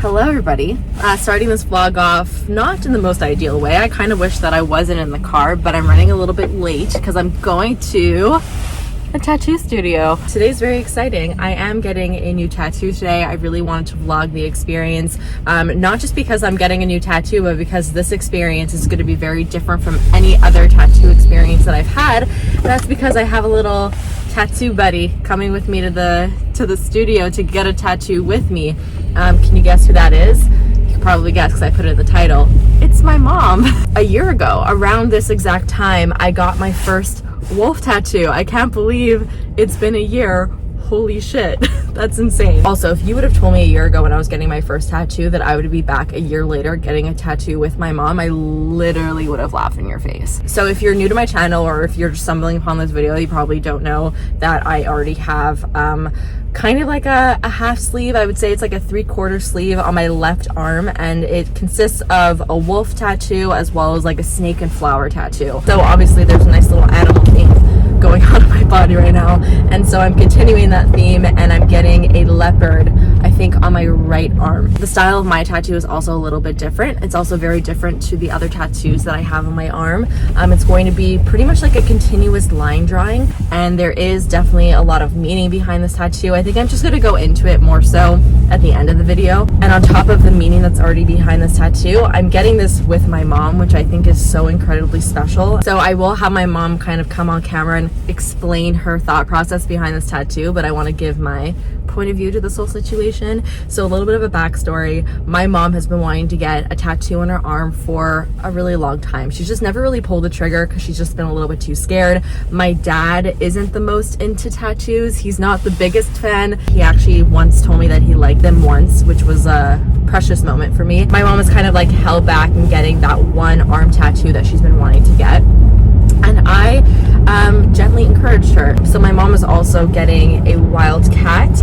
Hello everybody. Starting this vlog off not in the most ideal way. I kind of wish that I wasn't in the car, but I'm running a little bit late because I'm going to a tattoo studio. Today's very exciting. I am getting a new tattoo today. I really wanted to vlog the experience, not just because I'm getting a new tattoo, but because this experience is going to be very different from any other tattoo experience that I've had. And that's because I have a little tattoo buddy coming with me to the studio to get a tattoo with me. Can you guess who that is? You can probably guess because I put it in the title. It's my mom. A year ago, around this exact time, I got my first wolf tattoo. I can't believe it's been a year. Holy shit, that's insane. Also, if you would have told me a year ago when I was getting my first tattoo that I would be back a year later getting a tattoo with my mom, I literally would have laughed in your face. So if you're new to my channel or if you're just stumbling upon this video, you probably don't know that I already have kind of like a half sleeve. I would say it's like a 3/4 sleeve on my left arm, and it consists of a wolf tattoo as well as like a snake and flower tattoo. So obviously there's a nice little animal theme going on in my body right now, and so I'm continuing that theme and I'm getting a leopard, I think, on my right arm. The style of my tattoo is also a little bit different. It's also very different to the other tattoos that I have on my arm. It's going to be pretty much like a continuous line drawing, and there is definitely a lot of meaning behind this tattoo. I think I'm just going to go into it more so at the end of the video. And on top of the meaning that's already behind this tattoo, I'm getting this with my mom, which I think is so incredibly special. So I will have my mom kind of come on camera and explain her thought process behind this tattoo, but I want to give my point of view to this whole situation. So a little bit of a backstory. My mom has been wanting to get a tattoo on her arm for a really long time. She's just never really pulled the trigger because she's just been a little bit too scared. My dad isn't the most into tattoos. He's not the biggest fan. He actually once told me that he liked them once, which was a precious moment for me. My mom is kind of like held back in getting that one arm tattoo that she's been wanting to get, and I gently encouraged her. So my mom is also getting a wild cat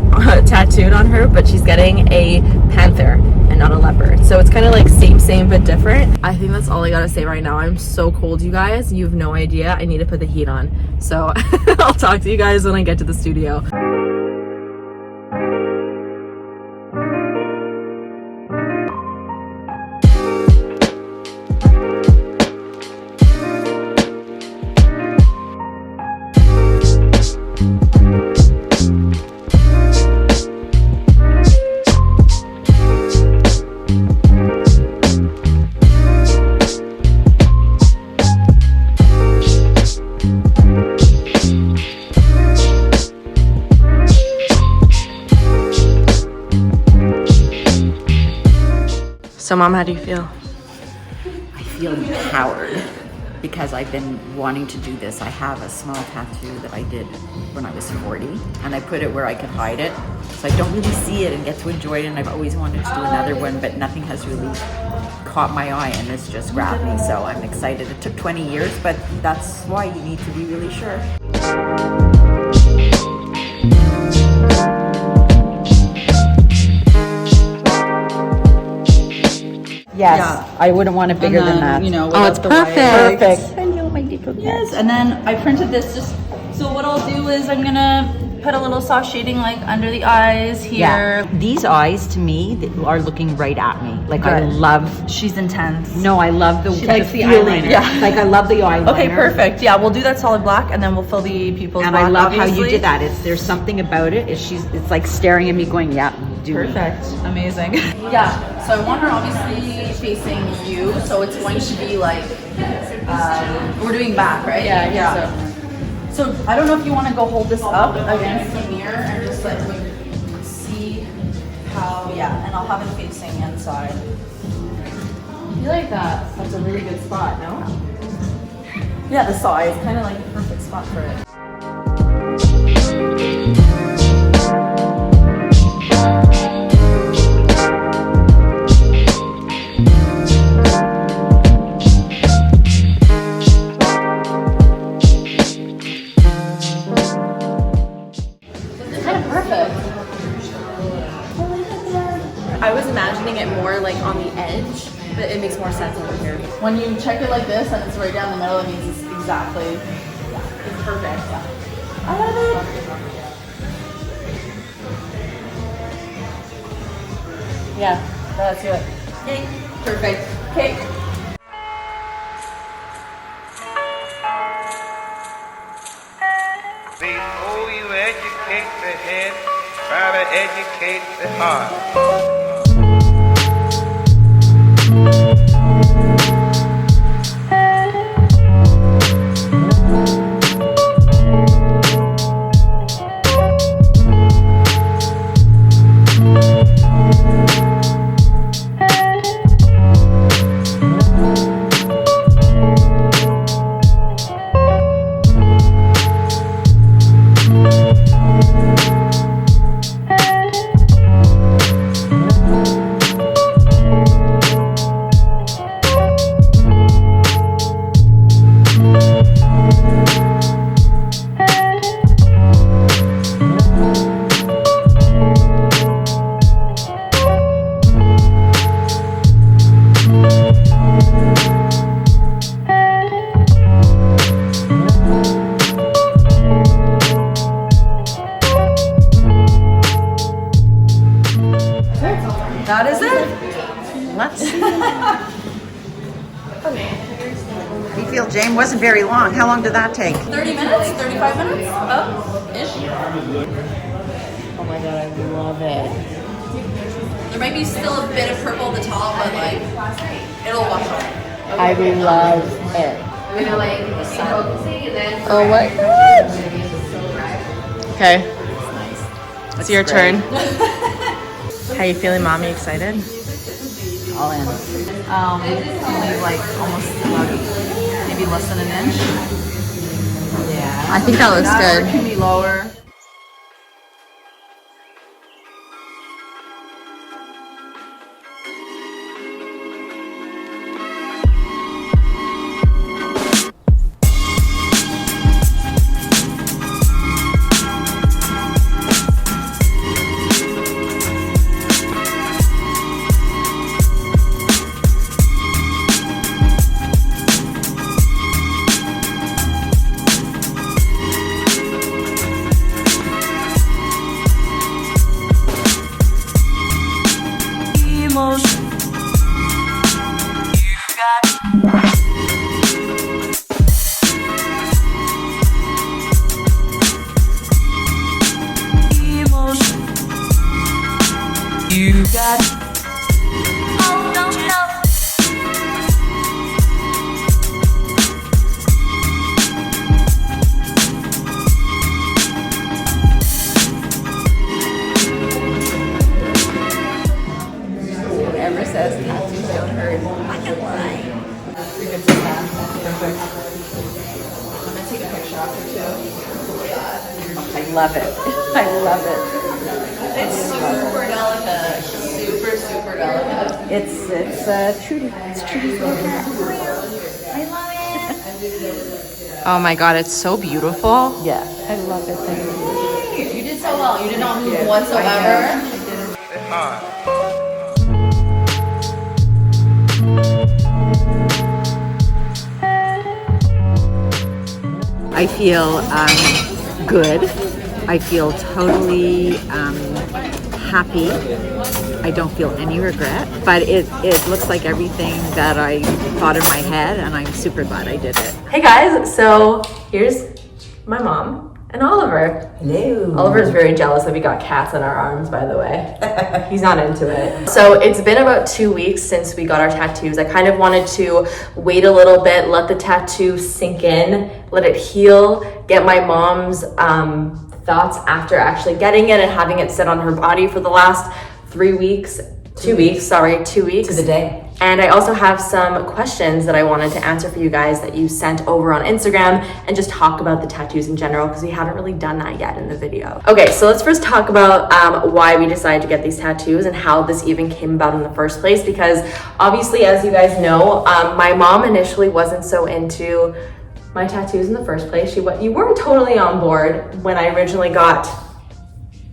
tattooed on her, but she's getting a panther and not a leopard. So it's kind of like same but different. I think that's all I gotta say right now. I'm so cold, you guys. You have no idea. I need to put the heat on. So I'll talk to you guys when I get to the studio. So Mom, how do you feel? I feel empowered because I've been wanting to do this. I have a small tattoo that I did when I was 40, and I put it where I could hide it, so I don't really see it and get to enjoy it. And I've always wanted to do another one, but nothing has really caught my eye, and this just grabbed me. So I'm excited. It took 20 years, but that's why you need to be really sure. Yes, yeah. I wouldn't want it bigger than that. You know, oh, it's perfect. Perfect. Hello, my dear. Yes, and then I printed this just, so what I'll do is I'm gonna put a little soft shading like under the eyes here. Yeah. These eyes to me are looking right at me. Like good. I love. She's intense. No, I love the, she likes the feeling. eyeliner. Yeah. Like I love the eyeliner. Okay, perfect. Yeah, we'll do that solid black and then we'll fill the pupils and black, I love obviously. how you did that. There's something about it. It's like staring at me going, yeah, do perfect. Me. Amazing. Yeah, so I want her obviously facing you, so it's going to be like, we're doing back, right? Yeah. So I don't know if you want to go hold this up against the mirror and just like see how, yeah, and I'll have it facing inside. I feel like that's a really good spot, no? Yeah, the saw is kind of like the perfect spot for it. I was imagining it more like on the edge, but it makes more sense over here. When you check it like this and it's right down the middle, it means it's exactly, yeah, it's perfect. Yeah. I love it. Yeah. Let's do it. Okay. Perfect. Okay. Before you educate the head, try to educate the heart. That is it? Let's see. How do you feel, Jane? Wasn't very long. How long did that take? 30 minutes? 35 minutes? Ish. Oh my god, I love it. There might be still a bit of purple at the top, but like, it'll wash off. I love it. We're gonna like keep focusing and then. Oh my god. Okay. It's your turn. How you feeling, Mommy? Excited? All in. Only like almost about maybe less than an inch. Yeah. I think that looks Or good. it can be lower. You got. Oh, don't you know? Whoever says tattoos don't hurt, I can lie. I'm gonna take a picture after too. I love it. I love it. It's super delicate. Super, super delicate. It's Trudy. It's Trudy's little cat. I love it. Oh my god, it's so beautiful. Yeah, I love it. Thank you. You did so well. You did not move whatsoever. The heart. I feel good. I feel totally happy. I don't feel any regret, but it looks like everything that I thought in my head, and I'm super glad I did it. Hey guys, so here's my mom and Oliver. Hello. Oliver's very jealous that we got cats on our arms, by the way. He's not into it. So it's been about 2 weeks since we got our tattoos. I kind of wanted to wait a little bit, let the tattoo sink in, let it heal, get my mom's thoughts after actually getting it and having it sit on her body for the last 2 weeks. To the day. And I also have some questions that I wanted to answer for you guys that you sent over on Instagram and just talk about the tattoos in general because we haven't really done that yet in the video. Okay, so let's first talk about why we decided to get these tattoos and how this even came about in the first place, because obviously, as you guys know, my mom initially wasn't so into my tattoos in the first place. You weren't totally on board when I originally got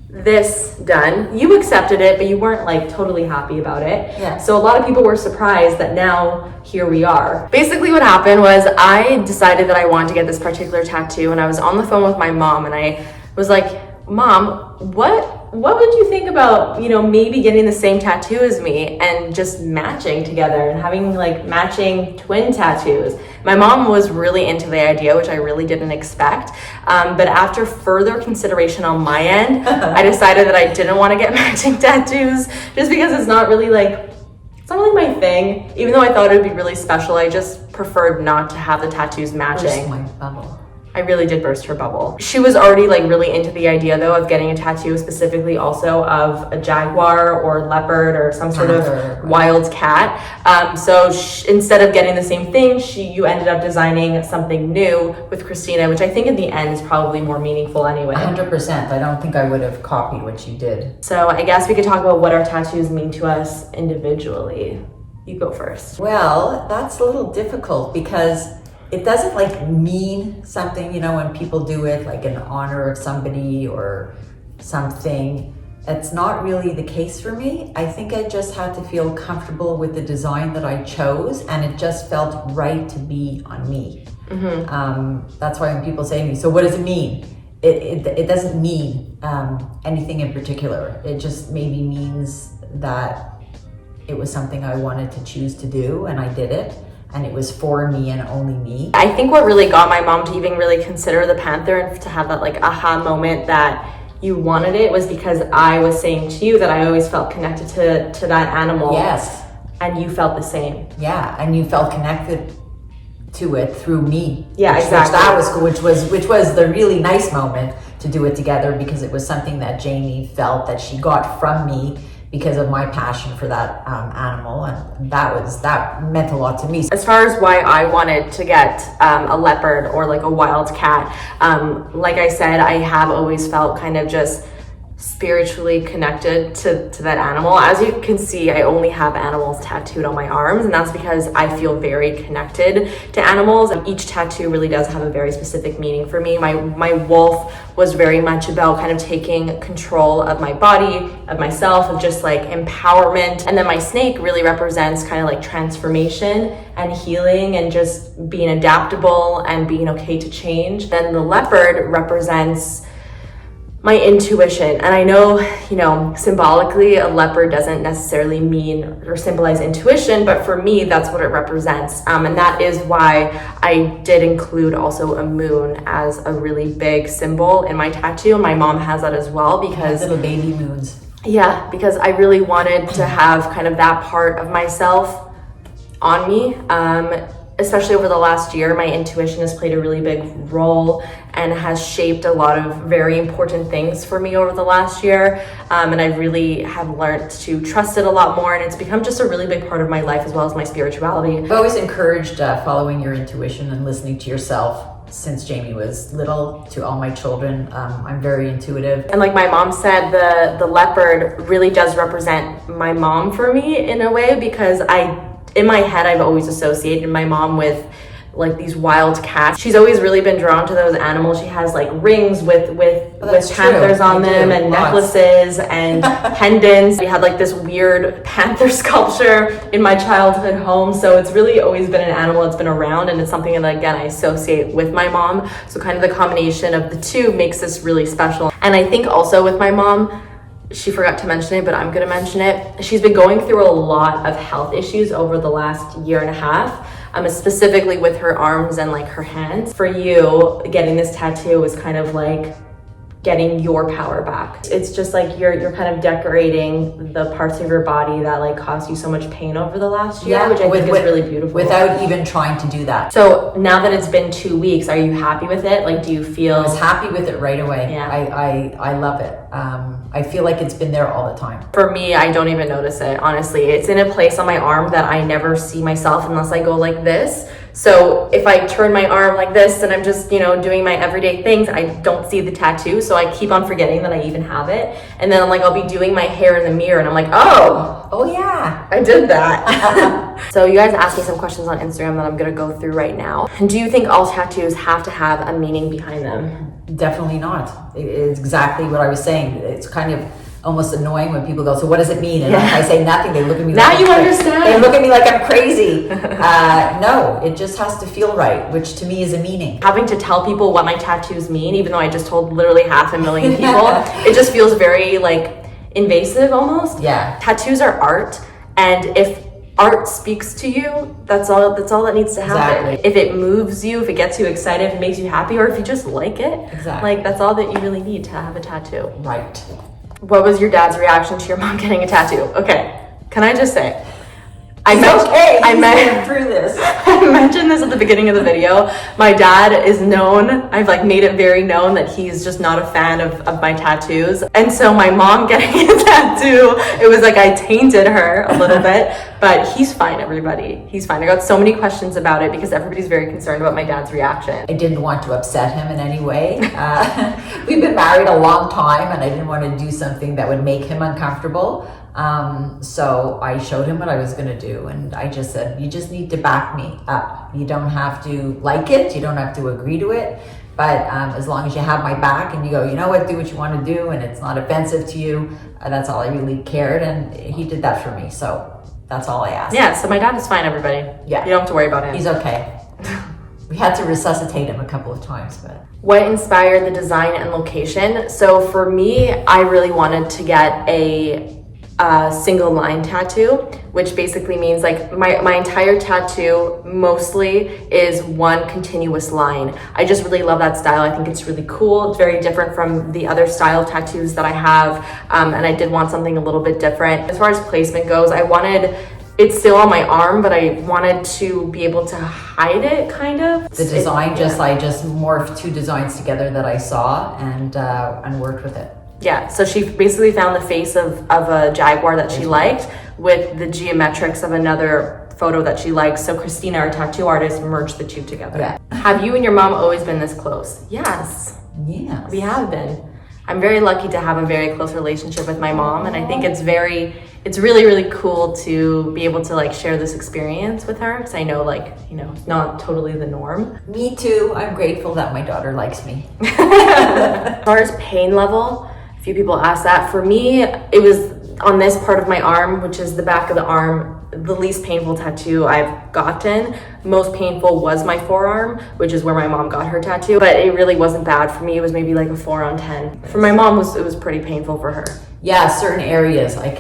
this done. You accepted it, but you weren't like totally happy about it. Yeah. So a lot of people were surprised that now here we are. Basically what happened was I decided that I wanted to get this particular tattoo, and I was on the phone with my mom and I was like, Mom, what what would you think about, maybe getting the same tattoo as me and just matching together and having like matching twin tattoos? My mom was really into the idea, which I really didn't expect. But after further consideration on my end, I decided that I didn't want to get matching tattoos just because it's not really my thing. Even though I thought it would be really special, I just preferred not to have the tattoos matching. Burst my bubble. I really did burst her bubble. She was already really into the idea though of getting a tattoo specifically also of a jaguar or leopard or some sort of wild cat. So instead of getting the same thing, you ended up designing something new with Christina, which I think in the end is probably more meaningful anyway. 100%. I don't think I would have copied what you did. So I guess we could talk about what our tattoos mean to us individually. You go first. Well, that's a little difficult because it doesn't mean something, when people do it in honor of somebody or something. That's not really the case for me. I think I just had to feel comfortable with the design that I chose, and it just felt right to be on me. That's why when people say to me, so what does it mean? It doesn't mean anything in particular. It just maybe means that it was something I wanted to choose to do, and I did it. And it was for me and only me. I think what really got my mom to even really consider the panther and to have that aha moment that you wanted it was because I was saying to you that I always felt connected to that animal. Yes. And you felt the same. Yeah, and you felt connected to it through me. Yeah, exactly. That was cool, which was the really nice moment to do it together because it was something that Jamie felt that she got from me because of my passion for that animal, and that meant a lot to me. As far as why I wanted to get a leopard or a wild cat, like I said, I have always felt kind of just spiritually connected to that animal. As you can see, I only have animals tattooed on my arms, and that's because I feel very connected to animals. Each tattoo really does have a very specific meaning for me. My wolf was very much about kind of taking control of my body, of myself, of just empowerment. And then my snake really represents kind of transformation and healing and just being adaptable and being okay to change. Then the leopard represents my intuition. And I know, symbolically a leopard doesn't necessarily mean or symbolize intuition, but for me, that's what it represents. And that is why I did include also a moon as a really big symbol in my tattoo. My mom has that as well because little baby moons. Yeah, because I really wanted to have kind of that part of myself on me. Especially over the last year, my intuition has played a really big role and has shaped a lot of very important things for me over the last year. And I really have learned to trust it a lot more, and it's become just a really big part of my life as well as my spirituality. I've always encouraged following your intuition and listening to yourself since Jamie was little to all my children. I'm very intuitive. And like my mom said, the leopard really does represent my mom for me in a way, because in my head, I've always associated my mom with these wild cats. She's always really been drawn to those animals. She has rings with panthers on them and necklaces and pendants. We had this weird panther sculpture in my childhood home. So it's really always been an animal that's been around, and it's something that again I associate with my mom. So kind of the combination of the two makes this really special. And I think also with my mom, she forgot to mention it, but I'm gonna mention it. She's been going through a lot of health issues over the last year and a half, specifically with her arms and her hands. For you, getting this tattoo was kind of getting your power back. It's just you're kind of decorating the parts of your body that caused you so much pain over the last year, which I think is really beautiful. Without even trying to do that. So now that it's been 2 weeks, are you happy with it? Do you feel? I was happy with it right away. Yeah. I love it. I feel like it's been there all the time. For me, I don't even notice it, honestly. It's in a place on my arm that I never see myself unless I go like this. So if I turn my arm like this and I'm just, doing my everyday things, I don't see the tattoo. So I keep on forgetting that I even have it. And then I'll be doing my hair in the mirror and I'm oh yeah, I did that. So you guys asked me some questions on Instagram that I'm gonna go through right now. Do you think all tattoos have to have a meaning behind them? Definitely not. It is exactly what I was saying. It's kind of almost annoying when people go, so what does it mean? And if I say nothing, they look at me Now like you I'm understand. They look at me like I'm crazy. No, it just has to feel right, which to me is a meaning. Having to tell people what my tattoos mean, even though I just told literally 500,000 people, it just feels very like invasive almost. Yeah. Tattoos are art, and if art speaks to you, that's all that needs to happen. Exactly. If it moves you, if it gets you excited, if it makes you happy, or if you just like it, Exactly. like that's all that you really need to have a tattoo. Right. What was your dad's reaction to your mom getting a tattoo? Okay, can I just say, I He's through this. I mentioned this at the beginning of the video. My dad is known, I've like made it very known that he's just not a fan of my tattoos. And so my mom getting a tattoo, it was like I tainted her a little bit, but he's fine, everybody. He's fine. I got so many questions about it because everybody's very concerned about my dad's reaction. I didn't want to upset him in any way. We've been married a long time and I didn't want to do something that would make him uncomfortable. So I showed him what I was going to do, and I just said, you just need to back me up. You don't have to like it, you don't have to agree to it, but as long as you have my back and you go, you know what, do what you want to do and it's not offensive to you, that's all I really cared, and he did that for me, so that's all I asked. Yeah, so my dad is fine, everybody. Yeah. You don't have to worry about him. He's okay. We had to resuscitate him a couple of times, but... What inspired the design and location? So for me, I really wanted to get a single line tattoo, which basically means like my entire tattoo mostly is one continuous line. I just really love that style. I think it's really cool. It's very different from the other style of tattoos that I have, and I did want something a little bit different. As far as placement goes, I wanted it's still on my arm, but I wanted to be able to hide it, kind of. The design, I just morphed two designs together that I saw and worked with it. Yeah, so she basically found the face of a jaguar that she liked with the geometrics of another photo that she liked. So Christina, our tattoo artist, merged the two together. Yeah. Have you and your mom always been this close? Yes. Yes. We have been. I'm very lucky to have a very close relationship with my mom, and I think it's really, really cool to be able to like share this experience with her, because I know it's not totally the norm. Me too. I'm grateful that my daughter likes me. As far as pain level, a few people asked that. For me, it was on this part of my arm, which is the back of the arm, the least painful tattoo I've gotten. Most painful was my forearm, which is where my mom got her tattoo, but it really wasn't bad for me. It was maybe like a 4 on 10. For my mom, it was pretty painful for her. Yeah, certain areas it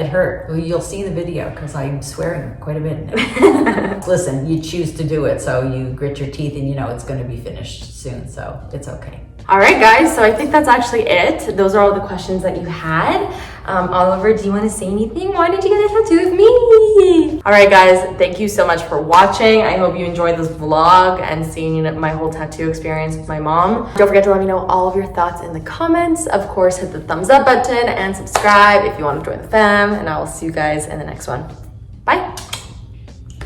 hurt. Well, you'll see the video because I'm swearing quite a bit now. Listen, you choose to do it, so you grit your teeth and you know it's going to be finished soon, so it's okay. All right, guys, so I think that's actually it. Those are all the questions that you had. Oliver, do you want to say anything? Why did you get a tattoo with me? All right, guys, thank you so much for watching. I hope you enjoyed this vlog and seeing my whole tattoo experience with my mom. Don't forget to let me know all of your thoughts in the comments. Of course, hit the thumbs up button and subscribe if you want to join the fam, and I will see you guys in the next one.